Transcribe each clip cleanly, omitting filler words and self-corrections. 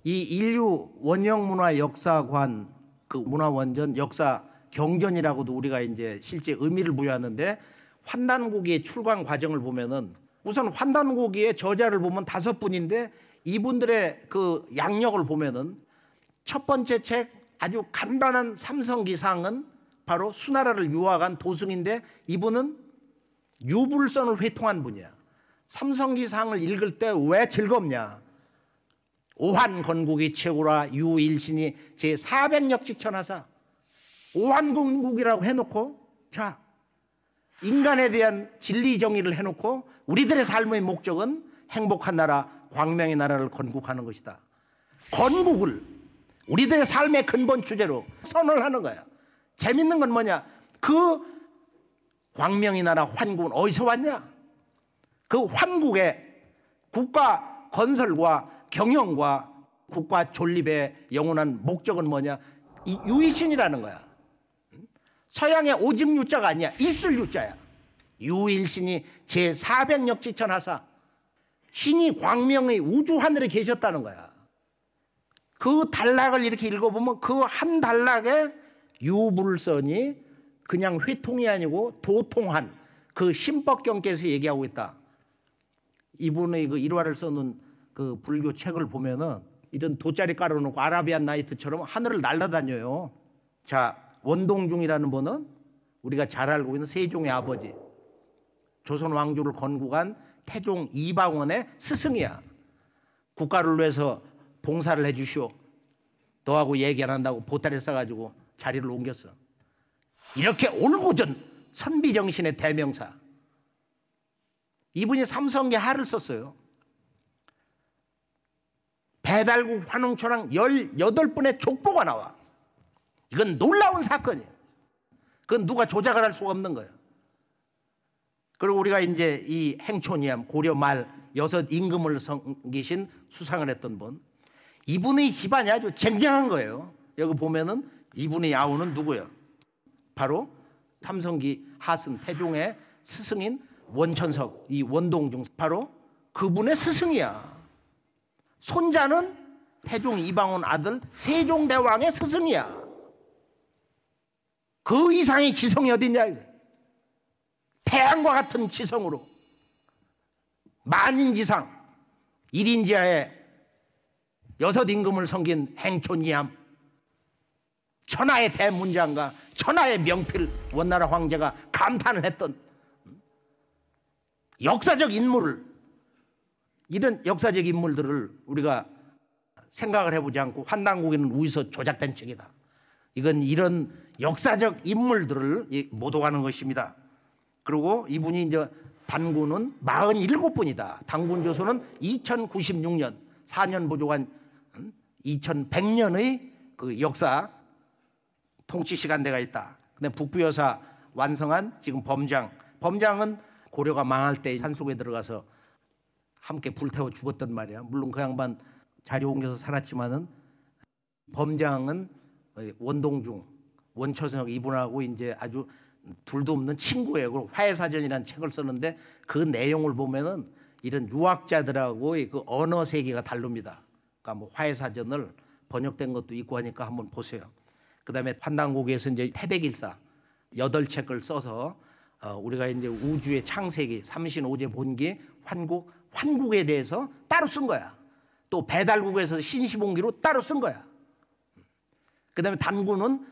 이 인류 원형 문화 역사관 그 문화원전 역사 경전이라고도 우리가 이제 실제 의미를 부여하는데, 환단고기의 출간 과정을 보면은 우선 환단고기의 저자를 보면 5분인데 이분들의 그 양력을 보면은 첫 번째 책 아주 간단한 삼성기상은 바로 수나라를 유학한 도승인데, 이분은 유불선을 회통한 분이야. 삼성기상을 읽을 때 왜 즐겁냐? 오한건국이 최고라 유일신이 제400역직천하사. 오한건국이라고 해놓고, 자, 인간에 대한 진리 정의를 해놓고 우리들의 삶의 목적은 행복한 나라, 광명의 나라를 건국하는 것이다. 건국을 우리들의 삶의 근본 주제로 선언을 하는 거야. 재밌는 건 뭐냐? 그 광명의 나라 환국은 어디서 왔냐? 그 환국의 국가 건설과 경영과 국가 존립의 영원한 목적은 뭐냐? 이 유일신이라는 거야. 서양의 오직 유자가 아니야. 있을 유자야. 유일신이 제400역지천하사. 신이 광명의 우주 하늘에 계셨다는 거야. 그 단락을 이렇게 읽어보면 그 한 단락에 유불선이 그냥 회통이 아니고 도통한 그 신법경께서 얘기하고 있다. 이분의 그 일화를 써놓은 그 불교 책을 보면은 이런 돗자리 깔아놓고 아라비안 나이트처럼 하늘을 날아다녀요. 자, 원동중이라는 분은 우리가 잘 알고 있는 세종의 아버지, 조선 왕조를 건국한 태종 이방원의 스승이야. 국가를 위해서 봉사를 해주시오. 너하고 얘기 안 한다고 보따리 싸가지고 자리를 옮겼어. 이렇게 올곧은 선비정신의 대명사. 이분이 삼성기 하를 썼어요. 배달국 환웅초랑 18분의 족보가 나와. 이건 놀라운 사건이에요. 그건 누가 조작을 할 수가 없는 거예요. 그리고 우리가 이제 이 행촌이암 고려 말 6 임금을 섬기신 수상을 했던 분, 이분의 집안이 아주 쟁쟁한 거예요. 여기 보면은 이분의 아우는 누구예요? 바로 삼성기 하승 태종의 스승인 원천석, 이 원동중, 바로 그분의 스승이야. 손자는 태종 이방원 아들 세종대왕의 스승이야. 그 이상의 지성이 어딨냐 이거. 태양과 같은 지성으로 만인지상 1인지하에 6 임금을 섬긴 행촌이암, 천하의 대문장과 천하의 명필 원나라 황제가 감탄을 했던 역사적 인물을, 이런 역사적 인물들을 우리가 생각을 해보지 않고 환단고기는 우에서 조작된 책이다. 이건 이런 역사적 인물들을 모독하는 것입니다. 그리고 이분이 이제 단군은 47분이다. 단군조선은 2096년 4년 부족한 2100년의 그 역사 통치 시간대가 있다. 근데 북부여사 완성한 지금 범장은 고려가 망할 때 산속에 들어가서 함께 불태워 죽었단 말이야. 물론 그 양반 자리 옮겨서 살았지만은 범장은 원동중, 원처석 이분하고 이제 아주 둘도 없는 친구예요. 그리고 화해사전이라는 책을 썼는데 그 내용을 보면은 이런 유학자들하고 그 언어 세계가 다릅니다. 그러니까 뭐 화해사전을 번역된 것도 있고 하니까 한번 보세요. 그다음에 환단고기에서 이제 태백일사 8책을 써서 우리가 이제 우주의 창세기, 삼신오제 본기, 환국에 대해서 따로 쓴 거야. 또 배달국에서 신시봉기로 따로 쓴 거야. 그다음에 단군은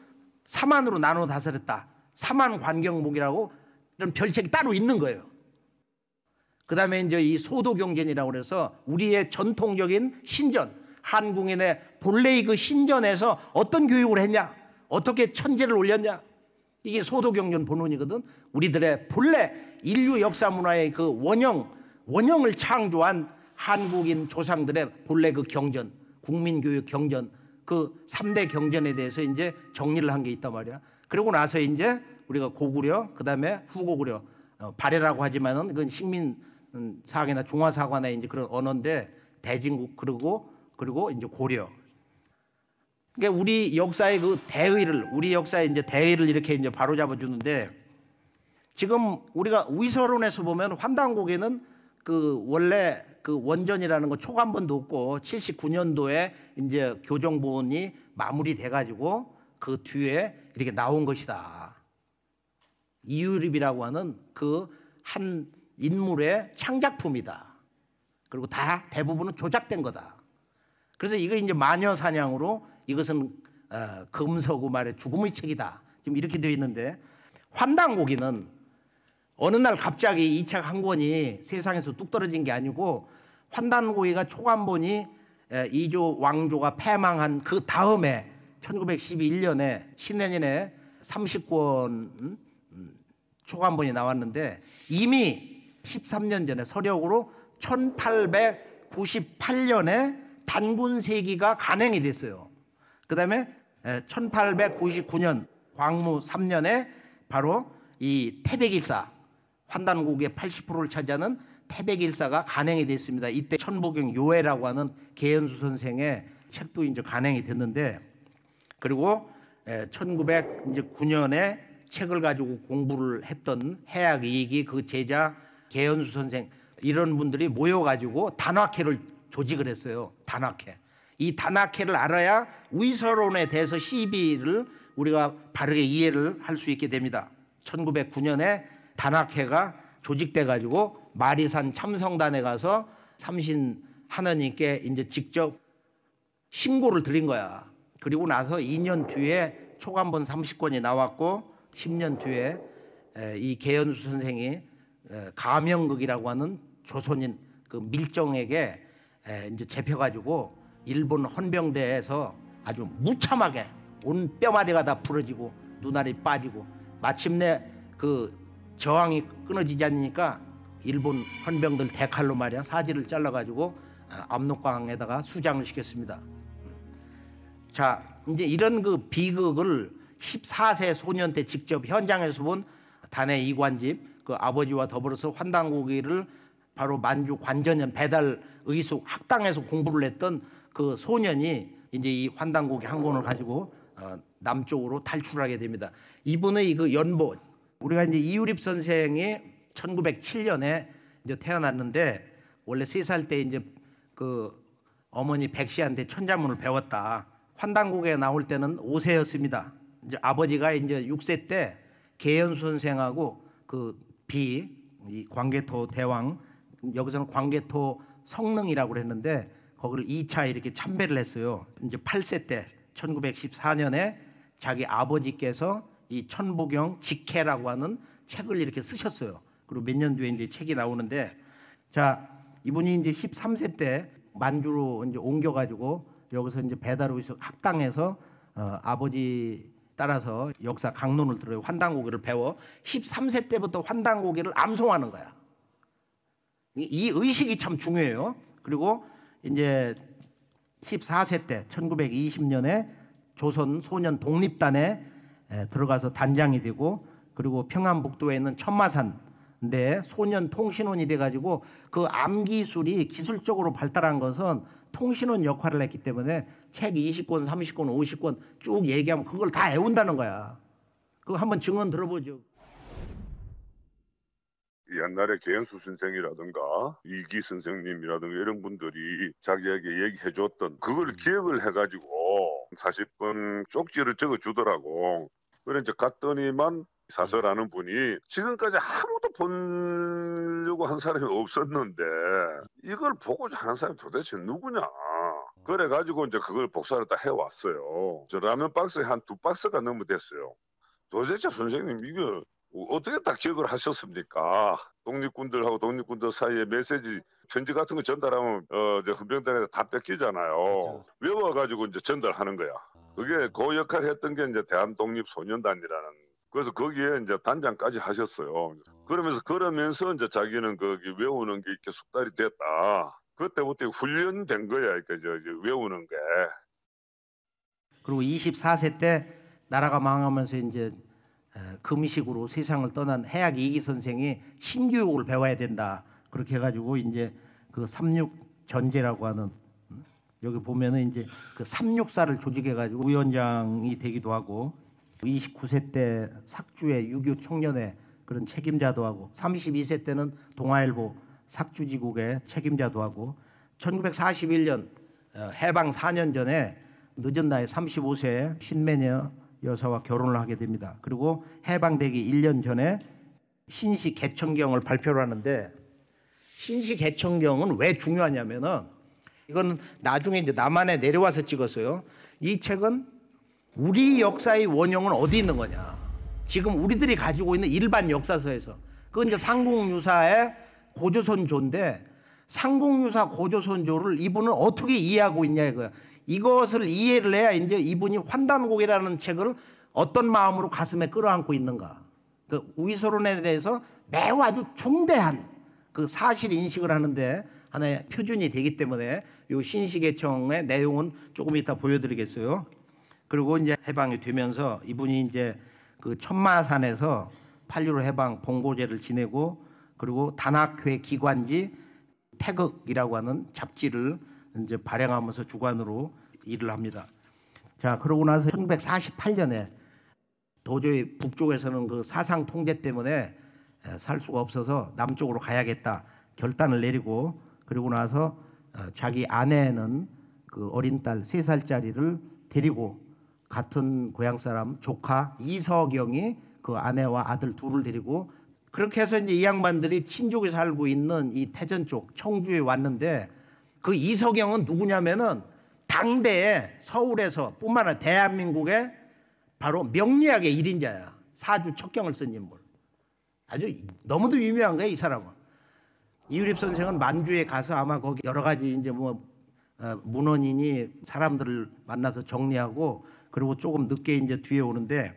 사만으로 나눠 다스렸다. 사만관경목이라고 이런 별책이 따로 있는 거예요. 그다음에 이제 이 소도경전이라고 그래서 우리의 전통적인 신전, 한국인의 본래의 그 신전에서 어떤 교육을 했냐, 어떻게 천재를 올렸냐, 이게 소도경전 본원이거든. 우리들의 본래 인류 역사 문화의 그 원형을 창조한 한국인 조상들의 본래 그 경전, 국민교육 경전, 그 3대 경전에 대해서 이제 정리를 한 게 있단 말이야. 그러고 나서 이제 우리가 고구려, 그 다음에 후고구려, 발해라고 하지만은 그건 식민사학이나 중화사관의 이제 그런 언어인데, 대진국 그리고 이제 고려. 그러니까 우리 역사의 그 대의를, 우리 역사의 이제 대의를 이렇게 이제 바로잡아 주는데, 지금 우리가 위서론에서 보면 환단고기는 그 원래 그 원전이라는 거 초간본도 없고 79년도에 이제 교정본이 마무리돼 가지고 그 뒤에 이렇게 나온 것이다. 이유립이라고 하는 그 한 인물의 창작품이다. 그리고 다 대부분은 조작된 거다. 그래서 이거 이제 마녀 사냥으로 이것은 금서고 말의 죽음의 책이다. 지금 이렇게 되어 있는데 환단고기는 어느 날 갑자기 이 책 한 권이 세상에서 뚝 떨어진 게 아니고 환단고기가 초간본이 이조 왕조가 패망한 그 다음에 1911년에 신내년에 30권 초간본이 나왔는데 이미 13년 전에 서력으로 1898년에 단군세기가 간행이 됐어요. 그 다음에 1899년 광무 3년에 바로 이 태백일사 환단고기의 80%를 차지하는 태백일사가 간행이 됐습니다. 이때 천부경 요해라고 하는 계현수 선생의 책도 이제 간행이 됐는데 그리고 1909년에 책을 가지고 공부를 했던 해학 이익이 그 제자 계현수 선생 이런 분들이 모여가지고 단학회를 조직을 했어요. 단학회. 이 단학회를 알아야 위서론에 대해서 시비를 우리가 바르게 이해를 할 수 있게 됩니다. 1909년에 단학회가 조직돼 가지고 마리산 참성단에 가서 삼신 하느님께 이제 직접 신고를 드린 거야. 그리고 나서 2년 뒤에 초간본 30권이 나왔고 10년 뒤에 이 계현수 선생이 가명극이라고 하는 조선인 그 밀정에게 이제 잡혀가지고 일본 헌병대에서 아주 무참하게 온 뼈마디가 다 부러지고 눈알이 빠지고 마침내 그 저항이 끊어지지 않으니까 일본 헌병들 대칼로 말이야 사지를 잘라가지고 압록강에다가 수장을 시켰습니다. 자 이제 이런 그 비극을 14세 소년 때 직접 현장에서 본 단해 이관집 그 아버지와 더불어서 환단고기를 바로 만주 관전연 배달 의숙 학당에서 공부를 했던 그 소년이 이제 이 환단고기 한 권을 가지고 남쪽으로 탈출하게 됩니다. 이분의 그 연보 우리가 이제 이유립 선생이 1907년에 이제 태어났는데 원래 3살 때 이제 그 어머니 백씨한테 천자문을 배웠다. 환단고기에 나올 때는 5세였습니다. 이제 아버지가 이제 6세 때 계현수 선생하고 그 이 광개토 대왕 여기서는 광개토 성능이라고 그랬는데 거기를 2차 이렇게 참배를 했어요. 이제 8세 때 1914년에 자기 아버지께서 이 천부경 직해라고 하는 책을 이렇게 쓰셨어요. 그리고 몇 년 뒤에 이제 책이 나오는데 자 이분이 이제 13세 때 만주로 이제 옮겨가지고 여기서 이제 배달의식 학당에서 아버지 따라서 역사 강론을 들어요. 환단고기를 배워 13세 때부터 환단고기를 암송하는 거야. 이 의식이 참 중요해요. 그리고 이제 14세 때 1920년에 조선 소년 독립단에 들어가서 단장이 되고 그리고 평안북도에 있는 천마산인데 소년 통신원이 돼가지고 그 암기술이 기술적으로 발달한 것은 통신원 역할을 했기 때문에 책 20권, 30권, 50권 쭉 얘기하면 그걸 다 외운다는 거야. 그거 한번 증언 들어보죠. 옛날에 계현수 선생이라든가 이기 선생님이라든가 이런 분들이 자기에게 얘기해 줬던 그걸 기억을 해가지고 40권 쪽지를 적어주더라고. 그래 이제 갔더니만 사설하는 분이 지금까지 아무도 보려고 한 사람이 없었는데 이걸 보고자 하는 사람이 도대체 누구냐. 그래가지고 이제 그걸 복사를 다 해왔어요. 저 라면 박스에 한 2박스가 넘어 됐어요. 도대체 선생님 이거 어떻게 딱 기억을 하셨습니까? 독립군들하고 독립군들 사이에 메시지 편지 같은 거 전달하면 이제 헌병단에서 다 뺏기잖아요. 그렇죠. 외워가지고 이제 전달하는 거야. 그게 그 역할을 했던 게 이제 대한독립소년단이라는. 그래서 거기에 이제 단장까지 하셨어요. 그러면서 이제 자기는 거기 외우는 게 이렇게 숙달이 됐다. 그때부터 훈련된 거야. 그러니까 이제 외우는 게. 그리고 24세 때 나라가 망하면서 이제 금식으로 세상을 떠난 해학 이기 선생이 신교육을 배워야 된다. 그렇게 해가지고 이제 그 36 전제라고 하는 여기 보면은 이제 그 364를 조직해가지고 위원장이 되기도 하고 29세 때 삭주의 6.25 청년회 그런 책임자도 하고 32세 때는 동아일보 삭주지국의 책임자도 하고 1941년 해방 4년 전에 늦은 나이 35세에 신매녀 여사와 결혼을 하게 됩니다. 그리고 해방되기 1년 전에 신시 개천경을 발표를 하는데 신시 개천경은 왜 중요하냐면은 이건 나중에 이제 남한에 내려와서 찍었어요. 이 책은 우리 역사의 원형은 어디 있는 거냐? 지금 우리들이 가지고 있는 일반 역사서에서 그건 이제 상공유사의 고조선조인데 상공유사 고조선조를 이분은 어떻게 이해하고 있냐 이거야. 이것을 이해를 해야 이제 이분이 환단곡이라는 책을 어떤 마음으로 가슴에 끌어안고 있는가. 그 우이소론에 대해서 매우 아주 중대한 그 사실 인식을 하는데 하나의 표준이 되기 때문에 이 신시개청의 내용은 조금 이따 보여드리겠어요. 그리고 이제 해방이 되면서 이분이 이제 그 천마산에서 8.15 해방 봉고제를 지내고 그리고 단학회 기관지 태극이라고 하는 잡지를 이제 발행하면서 주관으로 일을 합니다. 자, 그러고 나서 1948년에 도저히 북쪽에서는 그 사상 통제 때문에 살 수가 없어서 남쪽으로 가야겠다 결단을 내리고 그리고 나서 자기 아내는 그 어린 딸 3살짜리를 데리고 같은 고향 사람 조카 이서경이 그 아내와 아들 둘을 데리고 그렇게 해서 이제 이 양반들이 친족이 살고 있는 이 태전 쪽 청주에 왔는데 그 이서경은 누구냐면은 당대에 서울에서 뿐만 아니라 대한민국의 바로 명리학의 1인자야. 사주 척경을 쓴 인물. 아주 너무도 유명한 거야, 이 사람은. 이유립 선생은 만주에 가서 아마 거기 여러 가지 이제 뭐 문헌인이 사람들을 만나서 정리하고 그리고 조금 늦게 이제 뒤에 오는데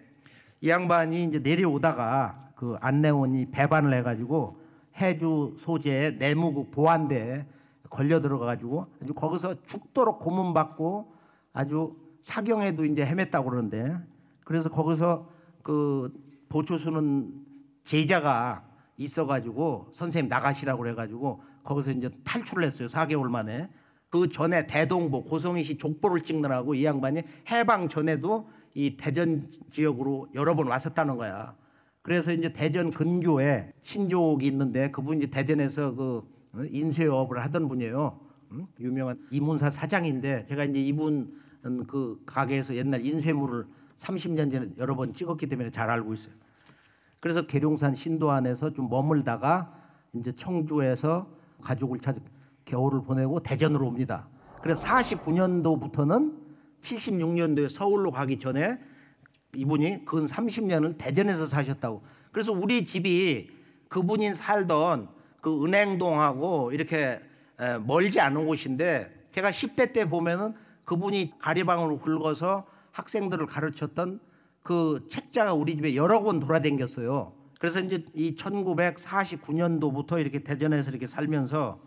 이 양반이 이제 내려오다가 그 안내원이 배반을 해가지고 해주 소재의 내무국 보안대에 걸려 들어가가지고 아주 거기서 죽도록 고문받고 아주 사경에도 이제 헤맸다고 그러는데 그래서 거기서 그 도초수는 제자가 있어가지고 선생님 나가시라고 그래가지고 거기서 이제 탈출을 했어요. 4개월 만에. 그 전에 대동보 고성이시 족보를 찍느라고 이 양반이 해방 전에도 이 대전 지역으로 여러 번 왔었다는 거야. 그래서 이제 대전 근교에 신족이 있는데 그분이 대전에서 그 인쇄업을 하던 분이에요. 유명한 이문사 사장인데 제가 이제 이분 그 가게에서 옛날 인쇄물을 30년 전에 여러 번 찍었기 때문에 잘 알고 있어요. 그래서 계룡산 신도안에서 좀 머물다가 이제 청주에서 가족을 찾아 겨울을 보내고 대전으로 옵니다. 그래서 49년도부터는 76년도에 서울로 가기 전에 이분이 근 30년을 대전에서 사셨다고. 그래서 우리 집이 그분이 살던 그 은행동하고 이렇게 멀지 않은 곳인데 제가 10대 때 보면은 그분이 가리방으로 긁어서 학생들을 가르쳤던 그 책자가 우리 집에 여러 권 돌아다녔어요. 그래서 이제 이 1949년도부터 이렇게 대전에서 이렇게 살면서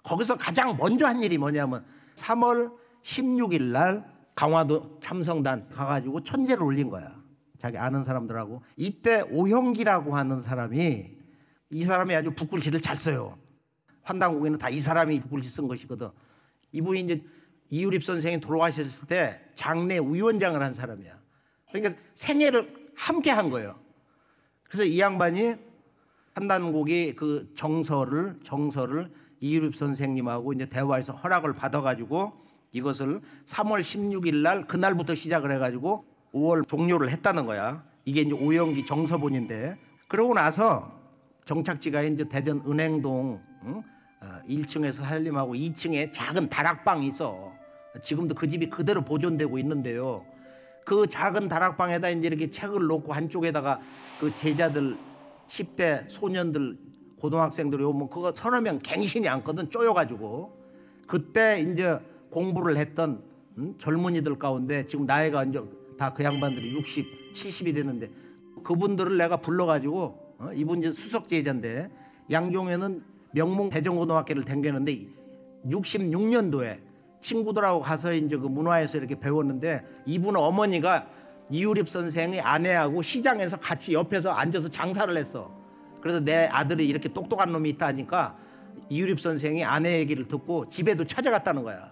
거기서 가장 먼저 한 일이 뭐냐면 3월 16일 날 강화도 참성단 가가지고 천재를 올린 거야. 자기 아는 사람들하고. 이때 오형기라고 하는 사람이 이 사람이 아주 붓글씨를 잘 써요. 환단국에는 다 이 사람이 붓글씨 쓴 것이거든. 이분이 이제 이유립 선생이 돌아가셨을 때 장례 위원장을 한 사람이야. 그러니까 생애를 함께 한 거예요. 그래서 이 양반이 환단국이 그 정서를 이유립 선생님하고 이제 대화해서 허락을 받아가지고 이것을 3월 16일 날 그날부터 시작을 해가지고 5월 종료를 했다는 거야. 이게 이제 오영기 정서본인데 그러고 나서 정착지가 이제 대전 은행동 1층에서 살림하고 2층에 작은 다락방이 있어. 지금도 그 집이 그대로 보존되고 있는데요. 그 작은 다락방에다 이제 이렇게 책을 놓고 한쪽에다가 그 제자들 10대 소년들 고등학생들이 오면 그거 서너 명 갱신이 앉거든 쪼여가지고 그때 이제 공부를 했던 젊은이들 가운데 지금 나이가 이제 다 그 양반들이 60, 70이 됐는데 그분들을 내가 불러가지고 이분 이제 수석 제자인데 양종에는 명문 대전고등학교를 다녔는데 66년도에 친구들하고 가서 이제 그 문화에서 이렇게 배웠는데 이분 어머니가 이유립 선생의 아내하고 시장에서 같이 옆에서 앉아서 장사를 했어. 그래서 내 아들이 이렇게 똑똑한 놈이 있다 하니까 이유립 선생이 아내 얘기를 듣고 집에도 찾아갔다는 거야.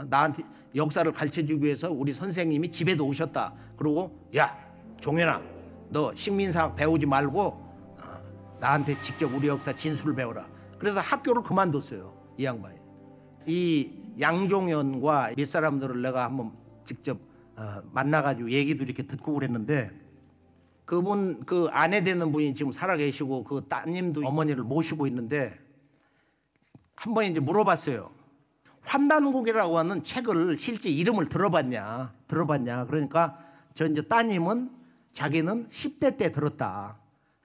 나한테 역사를 가르쳐주기 위해서 우리 선생님이 집에도 오셨다. 그러고 야 종현아 너 식민사학 배우지 말고 나한테 직접 우리 역사 진술을 배워라. 그래서 학교를 그만뒀어요. 이 양반이. 이 양종현과 몇 사람들을 내가 한번 직접 만나가지고 얘기도 이렇게 듣고 그랬는데, 그분 그 아내 되는 분이 지금 살아계시고 그 따님도 어머니를 모시고 있는데, 한번 이제 물어봤어요. 환단곡이라고 하는 책을 실제 이름을 들어봤냐? 그러니까 저 이제 따님은 자기는 10대 때 들었다.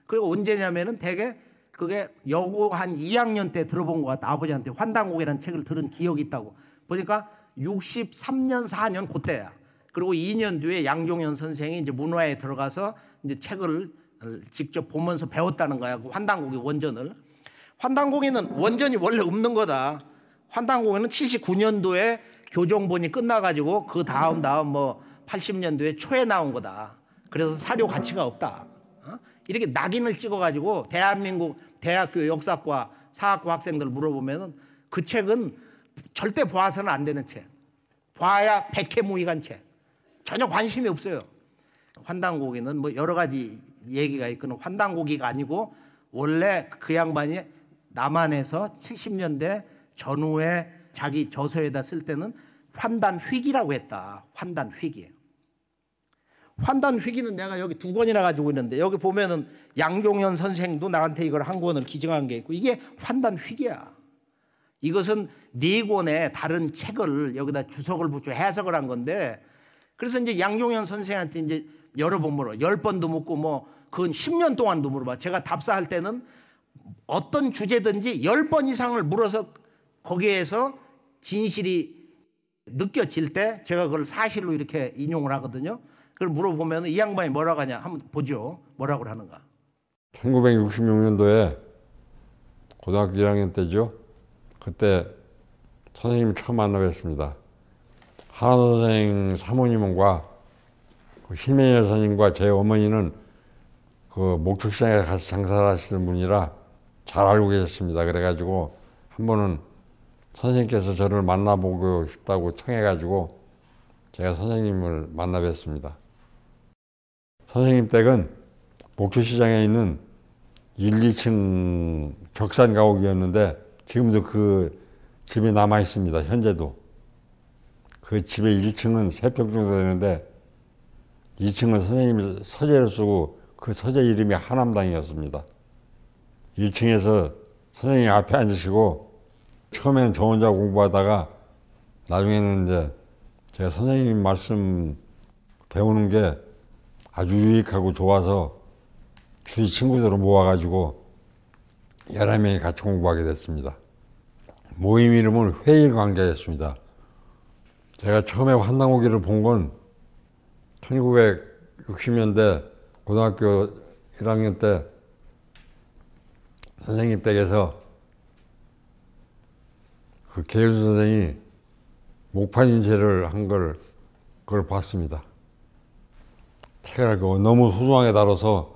그리고 언제냐면은 대개 그게 여고 한 2학년 때 들어본 것 같다. 아버지한테 환단곡이라는 책을 들은 기억이 있다고. 보니까 63년 4년 그때야. 그리고 2년 뒤에 양종현 선생이 이제 문화에 들어가서 이제 책을 직접 보면서 배웠다는 거야. 그 환단곡의 원전을. 환단곡에는 원전이 원래 없는 거다. 환단곡에는 79년도에 교정본이 끝나가지고 그 다음 뭐 80년도에 초에 나온 거다. 그래서 사료 가치가 없다. 이렇게 낙인을 찍어가지고 대한민국 대학교 역사과 사학과 학생들 물어보면은 그 책은 절대 봐서는 안 되는 책. 봐야 백해무익한 책. 전혀 관심이 없어요. 환단고기는 뭐 여러 가지 얘기가 있거든. 환단고기가 아니고 원래 그 양반이 남한에서 70년대 전후에 자기 저서에다 쓸 때는 환단휘기라고 했다. 환단휘기. 환단휘기는 내가 여기 2권이나 가지고 있는데, 여기 보면은 양종현 선생도 나한테 이걸 한 권을 기증한 게 있고, 이게 환단휘기야. 이것은 4권의 다른 책을 여기다 주석을 붙여 해석을 한 건데, 그래서 이제 양종현 선생한테 이제 여러 번 물어, 10번도 묻고 뭐 그건 10년 동안도 물어봐. 제가 답사할 때는 어떤 주제든지 10번 이상을 물어서 거기에서 진실이 느껴질 때 제가 그걸 사실로 이렇게 인용을 하거든요. 그걸 물어보면 이 양반이 뭐라고 하냐 한번 보죠. 뭐라고 하는가. 1966년도에 고등학교 1학년 때죠. 그때 선생님 처음 만나뵀습니다. 한화도 선생 사모님과 신명희 여사님과 제 어머니는 그 목축시장에 가서 장사를 하시는 분이라 잘 알고 계셨습니다. 그래가지고 한 번은 선생님께서 저를 만나보고 싶다고 청해가지고 제가 선생님을 만나 뵀습니다. 선생님 댁은 목축시장에 있는 1, 2층 격산 가옥이었는데 지금도 그 집이 남아 있습니다. 현재도. 그 집의 1층은 3평 정도 되는데 2층은 선생님이 서재를 쓰고 그 서재 이름이 하남당이었습니다. 1층에서 선생님이 앞에 앉으시고 처음에는 저 혼자 공부하다가 나중에는 이제 제가 선생님 말씀 배우는 게 아주 유익하고 좋아서 주위 친구들을 모아가지고 11명이 같이 공부하게 됐습니다. 모임 이름은 회일광자였습니다. 제가 처음에 환단고기를 본 건 1960년대 고등학교 1학년 때 선생님 댁에서 그 계율 선생이 목판 인쇄를 한 그걸 봤습니다. 책을 너무 소중하게 다뤄서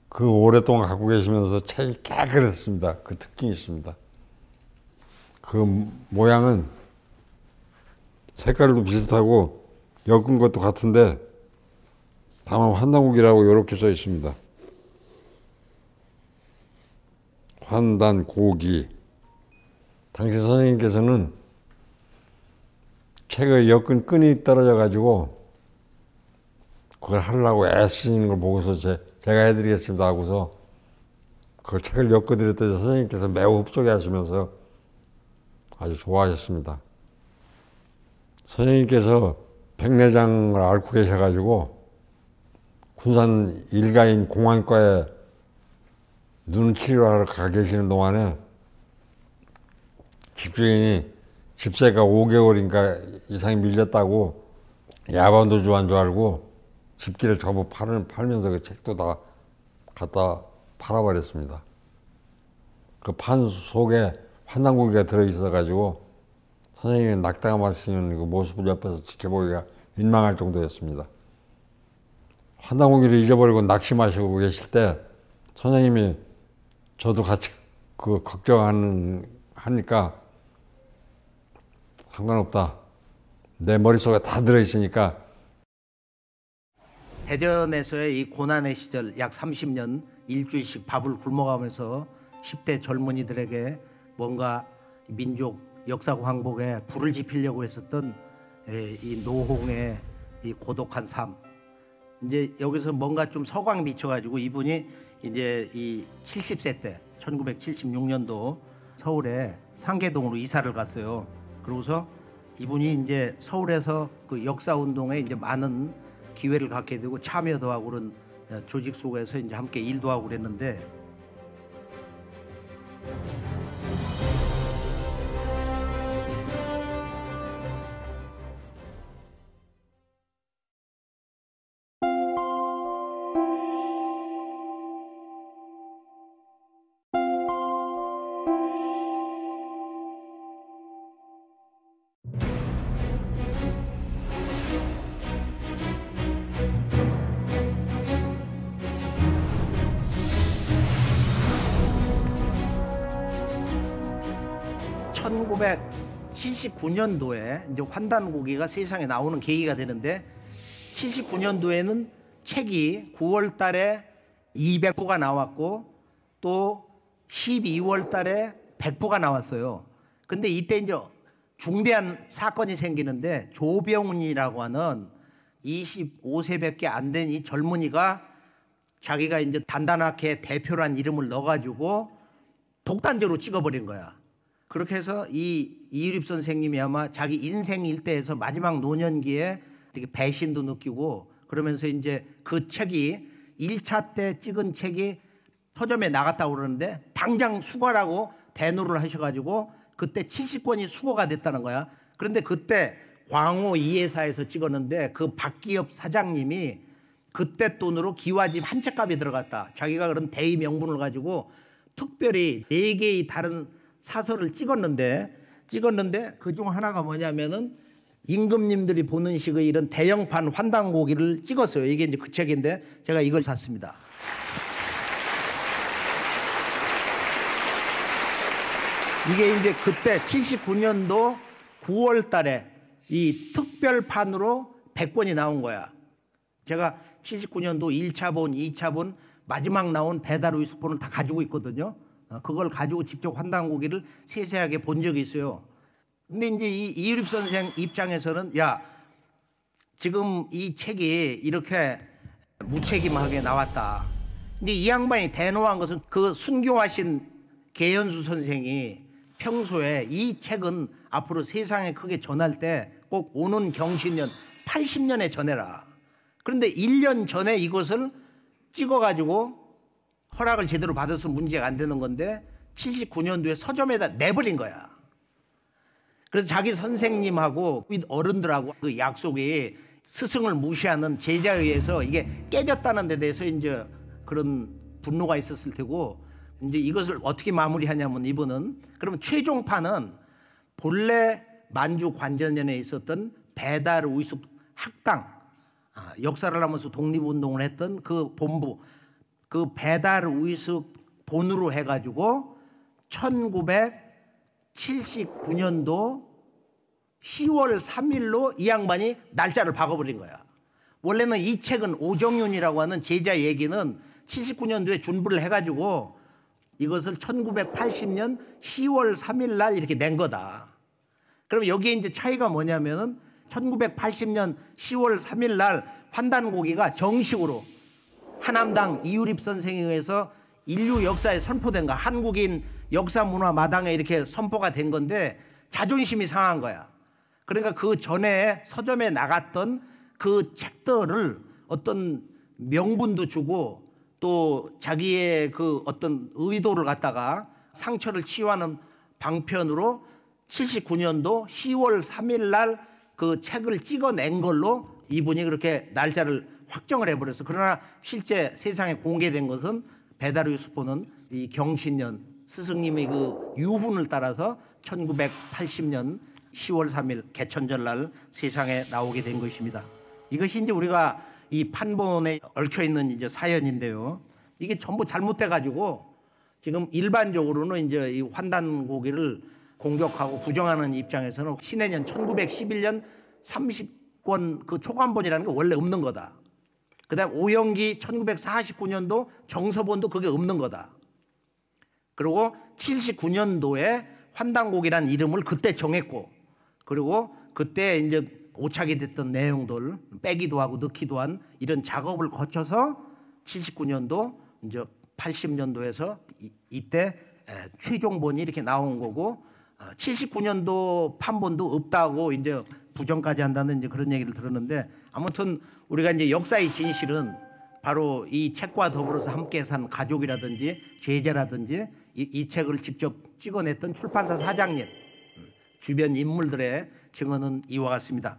그 오랫동안 갖고 계시면서 책이 깨끗했습니다. 그 특징이 있습니다. 그 모양은 색깔도 비슷하고 엮은 것도 같은데 다만 환단곡이라고 이렇게 써 있습니다. 환단곡이. 당시 선생님께서는 책의 엮은 끈이 떨어져 가지고 그걸 하려고 애쓰시는 걸 보고서 제가 해드리겠습니다 하고서 그 책을 엮어드렸더니 선생님께서 매우 흡족해 하시면서 아주 좋아하셨습니다. 선생님께서 백내장을 앓고 계셔가지고 군산 일가인 공안과에 눈 치료하러 가 계시는 동안에 집주인이 집세가 5개월인가 이상이 밀렸다고 야반도주한 줄 알고 집기를 전부 팔면서 그 책도 다 갖다 팔아버렸습니다. 그 판 속에 환단고기가 들어있어가지고 선생님이 낙담하시는 그 모습을 옆에서 지켜보기가 민망할 정도였습니다. 환단고기를 잊어버리고 낙심하시고 계실 때 선생님이 저도 같이 그 걱정하니까 상관없다. 내 머릿속에 다 들어있으니까. 대전에서의 이 고난의 시절 약 30년 일주일씩 밥을 굶어가면서 10대 젊은이들에게 뭔가 민족 역사 광복에 불을 지피려고 했었던 이 노홍의 이 고독한 삶. 이제 여기서 뭔가 좀 서광 비춰가지고 이분이 이제 이 70세 때 1976년도 서울에 상계동으로 이사를 갔어요. 그러고서 이분이 이제 서울에서 그 역사 운동에 이제 많은 기회를 갖게 되고 참여도 하고 그런 조직 속에서 이제 함께 일도 하고 그랬는데 (1979년도에) 이제 환단고기가 세상에 나오는 계기가 되는데 79년도에는 책이 9월 달에 200부가 나왔고 또 12월 달에 100부가 나왔어요. 근데 이때 이제 중대한 사건이 생기는데 조병훈이라고 하는 25세밖에 안 된 이 젊은이가 자기가 이제 단단하게 대표란 이름을 넣어가지고 독단적으로 찍어버린 거야. 그렇게 해서 이 이유립 선생님이 아마 자기 인생 일대에서 마지막 노년기에 되게 배신도 느끼고 그러면서 이제 그 책이 1차 때 찍은 책이 서점에 나갔다고 그러는데 당장 수거라고 대노를 하셔가지고 그때 70권이 수거가 됐다는 거야. 그런데 그때 광호 이해사에서 찍었는데 그 박기엽 사장님이 그때 돈으로 기와집 한 책값이 들어갔다. 자기가 그런 대의 명분을 가지고 특별히 4개의 다른 사설을 찍었는데 그중 하나가 뭐냐면은 임금님들이 보는 식의 이런 대형판 환단고기를 찍었어요. 이게 이제 그 책인데 제가 이걸 샀습니다. 이게 이제 그때 79년도 9월 달에 이 특별판으로 100권이 나온 거야. 제가 79년도 1차본, 2차본 마지막 나온 배달 우유스폰을 다 가지고 있거든요. 그걸 가지고 직접 환단고기를 세세하게 본 적이 있어요. 근데 이제 이 이유립 선생 입장에서는 야, 지금 이 책이 이렇게 무책임하게 나왔다. 근데 이 양반이 대노한 것은 그 순교하신 계현수 선생이 평소에 이 책은 앞으로 세상에 크게 전할 때 꼭 오는 경신년 80년에 전해라. 그런데 1년 전에 이것을 찍어가지고 허락을 제대로 받아서 문제가 안 되는 건데 79년도에 서점에다 내버린 거야. 그래서 자기 선생님하고 어른들하고 그 약속이 스승을 무시하는 제자에 의해서 이게 깨졌다는 데 대해서 이제 그런 분노가 있었을 테고 이제 이것을 어떻게 마무리하냐면 이분은 그러면 최종판은 본래 만주 관전년에 있었던 배달 우이숙 학당 역사를 하면서 독립운동을 했던 그 본부 그 배달 우이숙 본으로 해가지고 1979년도 10월 3일로 이 양반이 날짜를 박아버린 거야. 원래는 이 책은 오정윤이라고 하는 제자 얘기는 79년도에 준비를 해가지고 이것을 1980년 10월 3일 날 이렇게 낸 거다. 그럼 여기에 이제 차이가 뭐냐면은 1980년 10월 3일 날 환단고기가 정식으로 하남당 이유립 선생에 의해서 인류 역사에 선포된 거 한국인 역사 문화 마당에 이렇게 선포가 된 건데 자존심이 상한 거야. 그러니까 그 전에 서점에 나갔던 그 책들을 어떤 명분도 주고 또 자기의 그 어떤 의도를 갖다가 상처를 치유하는 방편으로 79년도 10월 3일 날 그 책을 찍어낸 걸로 이분이 그렇게 날짜를 확정을 해버렸어. 그러나 실제 세상에 공개된 것은 배달의 수포는 이 경신년 스승님의 그 유훈을 따라서 1980년 10월 3일 개천절 날 세상에 나오게 된 것입니다. 이것이 이제 우리가 이 판본에 얽혀 있는 이제 사연인데요. 이게 전부 잘못돼 가지고 지금 일반적으로는 이제 이 환단고기를 공격하고 부정하는 입장에서는 신해년 1911년 30권 그 초간본이라는 게 원래 없는 거다. 그다음 오영기 1949년도 정서본도 그게 없는 거다. 그리고 79년도에 환단곡이라는 이름을 그때 정했고, 그리고 그때 이제 오착이 됐던 내용들 빼기도 하고 넣기도 한 이런 작업을 거쳐서 79년도 이제 80년도에서 이때 최종본이 이렇게 나온 거고, 79년도 판본도 없다고 이제 부정까지 한다는 이제 그런 얘기를 들었는데, 아무튼 우리가 이제 역사의 진실은 바로 이 책과 더불어서 함께 산 가족이라든지 제자라든지 이 책을 직접 찍어냈던 출판사 사장님, 주변 인물들의 증언은 이와 같습니다.